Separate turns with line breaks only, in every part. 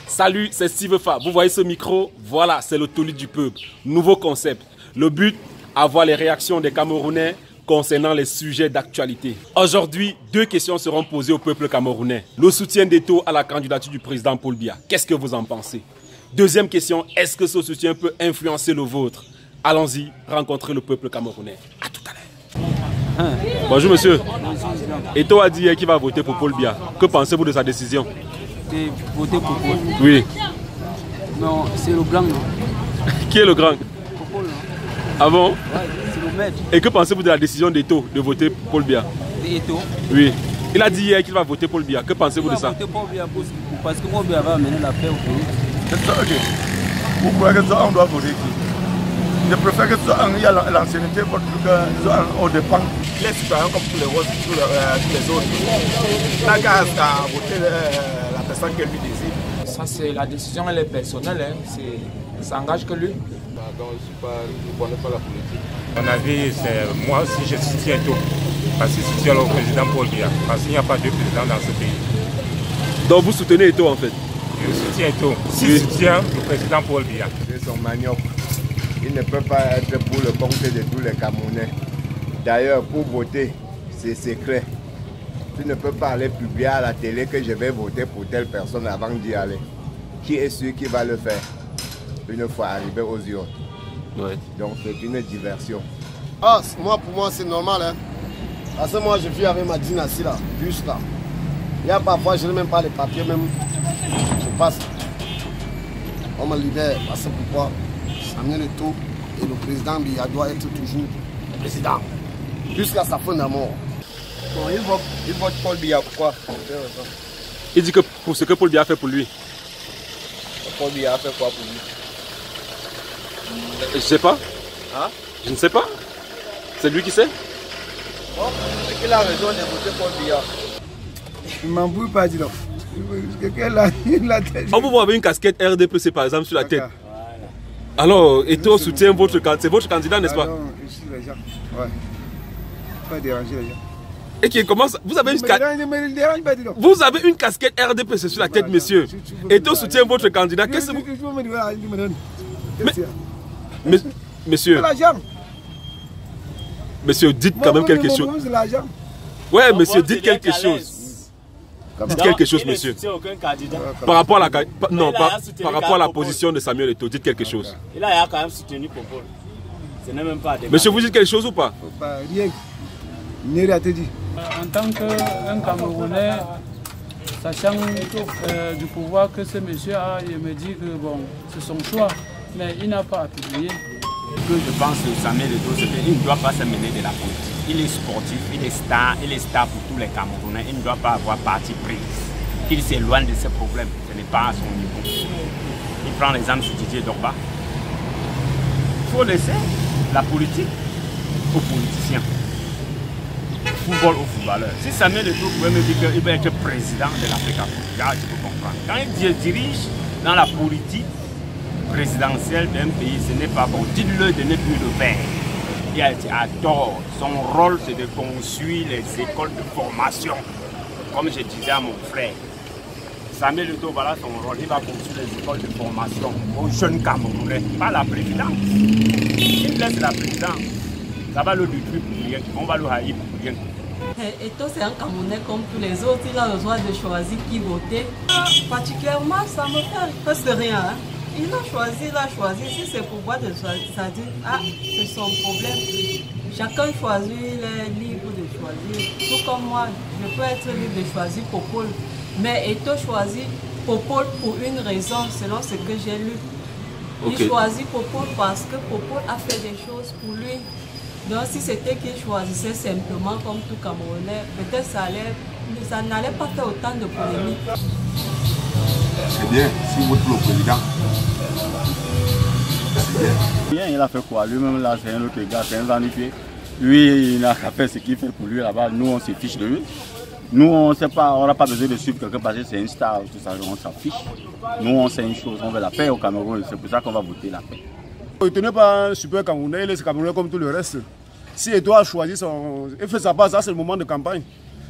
Salut, c'est Steve Fa. Vous voyez ce micro? Voilà, c'est le Tolu du peuple. Nouveau concept. Le but, avoir les réactions des Camerounais concernant les sujets d'actualité. Aujourd'hui, 2 questions seront posées au peuple camerounais. Le soutien d'Eto à la candidature du président Paul Biya. Qu'est-ce que vous en pensez? Deuxième question, est-ce que ce soutien peut influencer le vôtre? Allons-y, rencontrer le peuple camerounais. À tout à l'heure. Bonjour monsieur. Eto a dit qu'il va voter pour Paul Biya. Que pensez-vous de sa décision?
Voter pour Paul?
Oui.
Non, c'est le blanc, non?
Qui est le grand?
Paul, non?
Ah bon?
Ouais, c'est le maître.
Et que pensez-vous de la décision d'Eto de voter pour Paul Biya?
Eto?
Oui. Il a dit hier qu'il va voter Paul Biya. Que pensez-vous de ça?
Voter Paul Biya parce que Paul Biya va amener la paix au pays.
Ok. Vous croyez que ça, on doit voter qui? Je préfère que ça, il y a l'ancienneté au dépend. Les citoyens comme tous les autres. La gaz a voté la personne qu'elle lui désire.
Ça, c'est la décision, elle est personnelle. Hein. Ça engage que lui.
Donc, je ne connais pas la politique. À mon avis, c'est moi aussi je soutiens Eto. Parce que je soutiens le président Paul Biya. Parce qu'il n'y a pas de président dans ce pays.
Donc vous soutenez Eto en fait?
Je soutiens Eto. Si je soutiens le président Paul Biya.
C'est son manioc. Il ne peut pas être pour le compte de tous les Camerounais. D'ailleurs, pour voter, c'est secret. Tu ne peux pas aller publier à la télé que je vais voter pour telle personne avant d'y aller. Qui est sûr qui va le faire une fois arrivé aux urnes?
Ouais.
Donc c'est une diversion.
Ah, pour moi c'est normal. Hein. Parce que moi je vis avec ma dynastie là, juste là. Il y a parfois, je n'ai même pas les papiers, même. Je passe. On me libère. Parce que pourquoi? Amener le taux et le président Biya doit être toujours le président. Jusqu'à sa fin d'amour.
Bon, il vote Paul Biya, pourquoi?
Il dit que pour ce que Paul Biya a fait pour lui.
Paul Biya a fait quoi pour lui?
Je sais pas.
Hein?
Je ne sais pas. C'est lui qui sait.
Bon, c'est qu'il a raison de voter Paul Biya.
Je ne m'embrouille pas, dis donc.
On vous voit une casquette RDPC par exemple sur la tête. Alors, Eto soutient votre candidat. C'est votre candidat, n'est-ce pas?
Non, je suis les gens. Ouais. Pas déranger les gens.
Et qui commence. Vous avez une casquette RDPC sur la tête, monsieur. Eto soutient votre candidat. Qu'est-ce que vous. Monsieur. Monsieur, dites quand même quelque chose. Ouais, monsieur, dites quelque chose. Dites quelque chose, monsieur. Par rapport à la, non, par rapport à la position de Samuel Eto, dites quelque chose.
Il a quand même soutenu Popol. Ce n'est même pas des.
Monsieur, vous dites quelque chose ou pas?
Rien. Rien te dit.
En tant qu'un Camerounais, sachant du pouvoir que ce monsieur a, il me dit que bon, c'est son choix, mais il n'a pas à publier.
Ce que je pense de Samuel Eto, c'est qu'il ne doit pas se mêler de la politique. Il est sportif, il est star pour tous les Camerounais. Il ne doit pas avoir parti prise. Qu'il s'éloigne de ses problèmes. Ce n'est pas à son niveau. Il prend l'exemple sur Didier Drogba. Il faut laisser la politique aux politiciens. Football aux footballeurs. Si Samuel Eto pouvait me dire qu'il va être président de l'Afrique, là je peux comprendre. Quand il dirige dans la politique présidentielle d'un pays, ce n'est pas bon. Dites-le de ne plus le faire. Il a tort. Son rôle, c'est de construire les écoles de formation. Comme je disais à mon frère, Samuel Eto, voilà son rôle. Il va construire les écoles de formation aux jeunes Camerounais, pas la présidence. Il laisse la présidence. Ça va le détruire pour rien. On va le haïr pour rien.
Eto, c'est un Camerounais comme tous les autres. Il a le droit de choisir qui voter. Particulièrement, ça me fait presque rien. Hein. Il a choisi. Si c'est pour moi de choisir, ça dit, ah, c'est son problème. Chacun choisit, il est libre de choisir. Tout comme moi, je peux être libre de choisir Popol. Mais Eto choisit Popol pour une raison, selon ce que j'ai lu. Il choisit Popol parce que Popol a fait des choses pour lui. Donc si c'était qu'il choisissait simplement comme tout Camerounais, peut-être ça n'allait pas faire autant de polémiques.
C'est bien, si vous vote pour le président. C'est bien.
Il a fait quoi? Lui-même là, c'est un autre gars, c'est un vanifié. Lui, il n'a qu'à faire ce qu'il fait pour lui là-bas. Nous, on se fiche de lui. Nous, on sait pas, on n'a pas besoin de suivre quelqu'un parce que c'est une star, tout ça, on s'en fiche. Nous, on sait une chose, on veut la paix au Cameroun, c'est pour ça qu'on va voter la paix.
Il n'est pas un super Camerounais, il est Camerounais comme tout le reste. Si Eto a choisi il fait sa part, ça c'est le moment de campagne.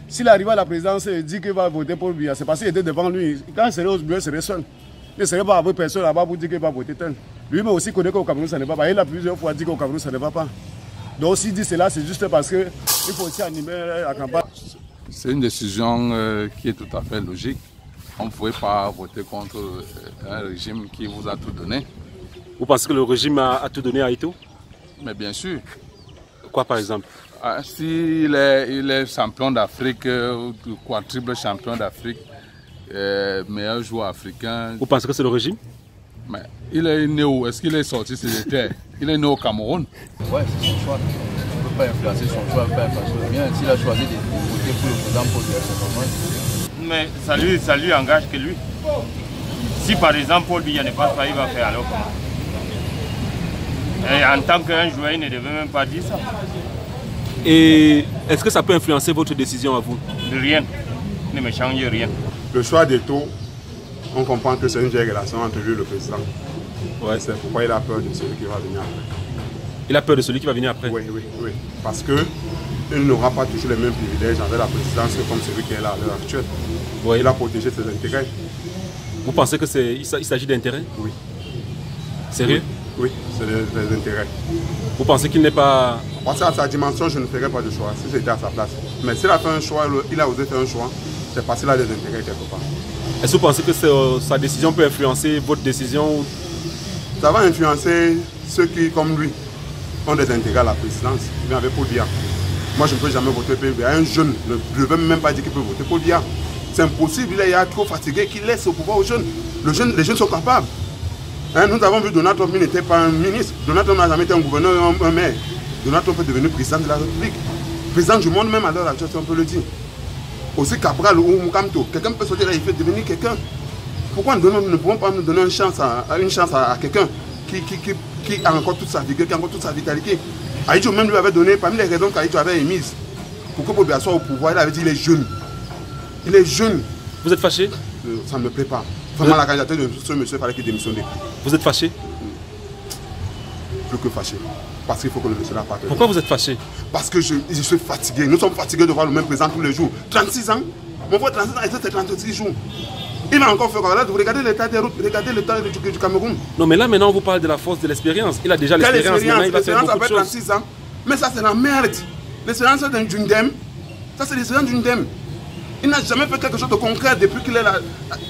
S'il arrive à la présidence et dit qu'il va voter pour Biya, c'est parce qu'il était devant lui. Quand il serait au bureau, il serait seul. ne serait pas avec personne là-bas pour dire qu'il va voter tel. Lui-même aussi connaît qu'au Cameroun, ça ne va pas. Il a plusieurs fois dit qu'au Cameroun, ça ne va pas. Donc s'il dit cela, c'est juste parce qu'il faut aussi animer la campagne.
C'est une décision qui est tout à fait logique. On ne pouvait pas voter contre un régime qui vous a tout donné.
Vous pensez que le régime a tout donné à Eto'o?
Mais bien sûr.
Quoi par exemple?
S'il est champion d'Afrique, quadruple champion d'Afrique, meilleur joueur africain.
Vous pensez que c'est le régime?
Mais il est né où? Est-ce qu'il est sorti sur les terres? Il est né au Cameroun.
Ouais, c'est son choix. On ne peut pas influencer son choix. Bien, s'il a choisi de voter pour le président Paul Biya, c'est normal.
Mais ça lui engage que lui. Si par exemple Paul Biya ne passe pas, il va faire alors comment? Et en tant qu'un joueur, il ne devait même pas dire ça.
Et est-ce que ça peut influencer votre décision à vous?
Rien. Ne me change rien.
Le choix d'Eto'o, on comprend que c'est une vieille relation entre lui et le président.
Ouais.
C'est pourquoi il a peur de celui qui va venir après.
Il a peur de celui qui va venir après?
Oui. Parce qu'il n'aura pas toujours les mêmes privilèges avec la présidence comme celui qui est là à l'heure actuelle.
Ouais.
Il a protégé ses intérêts.
Vous pensez qu'il s'agit d'intérêts?
Oui.
Sérieux?
Oui, c'est des intérêts.
Vous pensez qu'il n'est pas...
Parce qu'à sa dimension, je ne ferais pas de choix si j'étais à sa place. Mais s'il a fait un choix, il a osé faire un choix, c'est parce qu'il a des intérêts quelque part.
Est-ce que vous pensez que sa décision peut influencer votre décision?
Ça va influencer ceux qui, comme lui, ont des intérêts à la présidence. Mais avec Paul Biya. Moi, je ne peux jamais voter Paul Biya. Un jeune ne veut même pas dire qu'il peut voter Paul Biya. C'est impossible, il est trop fatigué qu'il laisse au pouvoir aux jeunes. Les jeunes sont capables. Nous avons vu Donald Trump, il n'était pas un ministre. Donald Trump n'a jamais été un gouverneur, un maire. Donald Trump est devenu président de la République. Président du monde même à l'heure actuelle, on peut le dire. Aussi Cabral ou Mukamto, quelqu'un peut sortir et il fait devenir quelqu'un. Pourquoi nous ne pouvons pas nous donner une chance à quelqu'un qui a encore toute sa vigueur, qui a encore toute sa vitalité? Aïdjo même lui avait donné, parmi les raisons qu'Aïdjo avait émises, pour que Paul Biya soit au pouvoir, il avait dit qu'il est jeune. Il est jeune.
Vous êtes fâché?
Ça ne me plaît pas. Vraiment, la candidature de ce monsieur, il fallait qu'il démissionne.
Vous êtes fâché?
Plus que fâché. Parce qu'il faut que le monsieur n'appartienne.
Pourquoi vous êtes fâché?
Parce que je suis fatigué. Nous sommes fatigués de voir le même président tous les jours. 36 ans. Mon frère, 36 ans, et c'est 36 jours. Il a encore fait quoi? Regardez l'état des routes, regardez l'état du Cameroun.
Non, mais là, maintenant, on vous parle de la force de l'expérience. Il a déjà l'expérience.
L'expérience après 36 ans. Mais ça, c'est la merde. L'expérience d'une dème. Ça, c'est l'expérience d'une dème. Il n'a jamais fait quelque chose de concret depuis qu'il est là.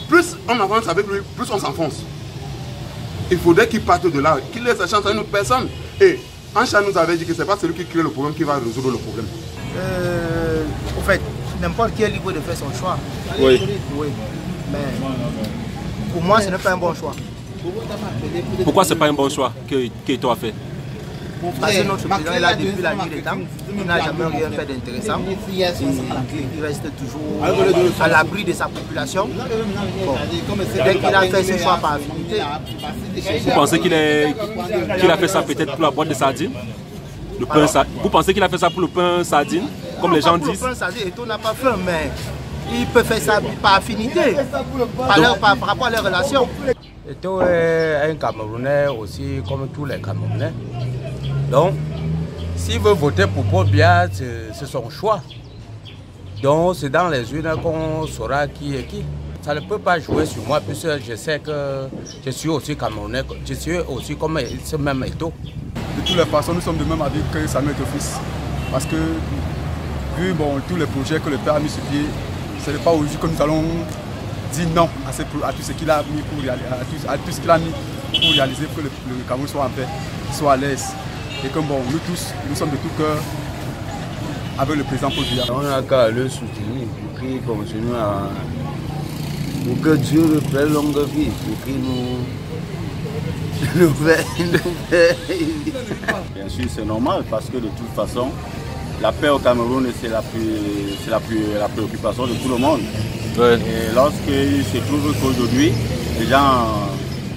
Plus on avance avec lui, plus on s'enfonce. Il faudrait qu'il parte de là, qu'il laisse sa chance à une autre personne. Et Ancha nous avait dit que ce n'est pas celui qui crée le problème qui va résoudre le problème.
En fait, n'importe qui est libre de faire son choix.
Oui.
Mais pour moi, ce n'est pas un bon choix.
Pourquoi ce n'est pas un bon choix qu'Eto'o a fait?
Parce que notre président est là depuis la nuit des temps, il n'a jamais rien fait d'intéressant. Il reste toujours à l'abri de sa population. Bon. Dès qu'il a fait ce choix par affinité.
Vous pensez qu'il a fait ça peut-être pour la boîte de sardines? Vous pensez qu'il a fait ça pour le pain sardine, comme les gens disent?
Le pain sardine, Eto'o n'a pas faim, mais il peut faire ça par affinité, par rapport à leurs relations.
Eto'o est un Camerounais aussi comme tous les Camerounais. Donc, s'il veut voter pour Paul Biya, c'est son choix. Donc, c'est dans les urnes qu'on saura qui est qui. Ça ne peut pas jouer sur moi, puisque je sais que je suis aussi Camerounais, je suis aussi comme ce même Eto'o.
De toutes les façons, nous sommes de même avis que Samuel Eto'o-Fils. Parce que, vu tous les projets que le père a mis sur pied, ce n'est pas aujourd'hui que nous allons dire non à tout ce qu'il a mis pour réaliser, pour que le Cameroun soit en paix, soit à l'aise. Et comme bon, nous tous, nous sommes de tout cœur avec le président Paul Biya.
On n'a qu'à le soutenir pour qu'il continue pour que Dieu le fait longue vie, pour qu'il nous fait.
Bien sûr, c'est normal parce que de toute façon, la paix au Cameroun, c'est la préoccupation de tout le monde. Ouais. Et lorsqu'il se trouve qu'aujourd'hui, les gens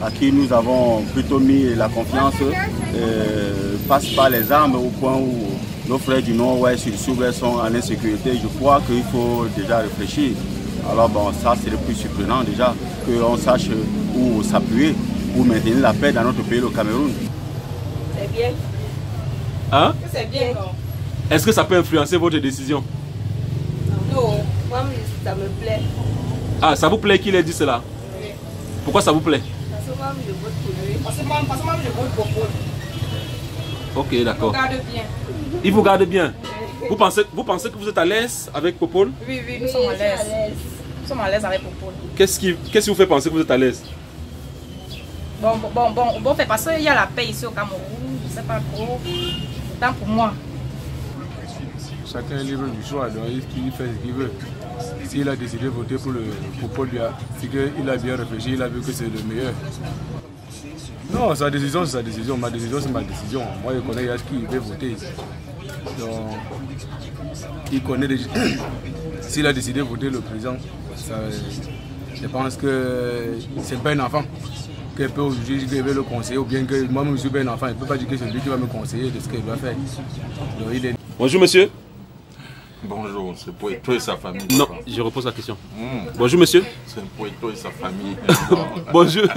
à qui nous avons plutôt mis la confiance passent par les armes au point où nos frères du Nord-Ouest et du Sud-Ouest sont en insécurité. Je crois qu'il faut déjà réfléchir. Alors bon, ça c'est le plus surprenant déjà, qu'on sache où s'appuyer pour maintenir la paix dans notre pays, le Cameroun.
C'est bien.
Hein?
C'est bien.
Est-ce que ça peut influencer votre décision?
Non, moi ça me plaît.
Ah, ça vous plaît qu'il ait dit cela?
Oui.
Pourquoi ça vous plaît?
Parce que moi, je vote pour lui. Parce que moi, je vote pour Paul.
Ok, d'accord.
Il vous garde bien.
Il vous garde bien. Vous pensez que vous êtes à l'aise avec Popol?
Oui, nous sommes à l'aise. Nous sommes à l'aise avec Popol.
Qu'est-ce qui vous fait penser que vous êtes à l'aise?
Bon, fait parce qu'il y a la paix ici au Cameroun. Je ne sais pas trop. Tant pour moi.
Chacun est libre du choix, donc il fait ce qu'il veut. S'il a décidé de voter pour Paul Biya, c'est qu'il a bien réfléchi, il a vu que c'est le meilleur. Non, sa décision, c'est sa décision. Ma décision, c'est ma décision. Moi, je connais qui veut voter. Donc, il connaît déjà. S'il a décidé de voter le président, je pense que c'est pas un enfant qui peut aujourd'hui dire qu'il veut le conseiller, ou bien que moi, je suis pas un enfant, il ne peut pas dire que c'est lui qui va me conseiller de ce qu'il doit faire. Donc, il est... Bonjour, monsieur.
Bonjour, c'est Poeto et sa famille.
Non, je repose la question. Bonjour monsieur.
C'est Poeto et sa famille.
Bonjour.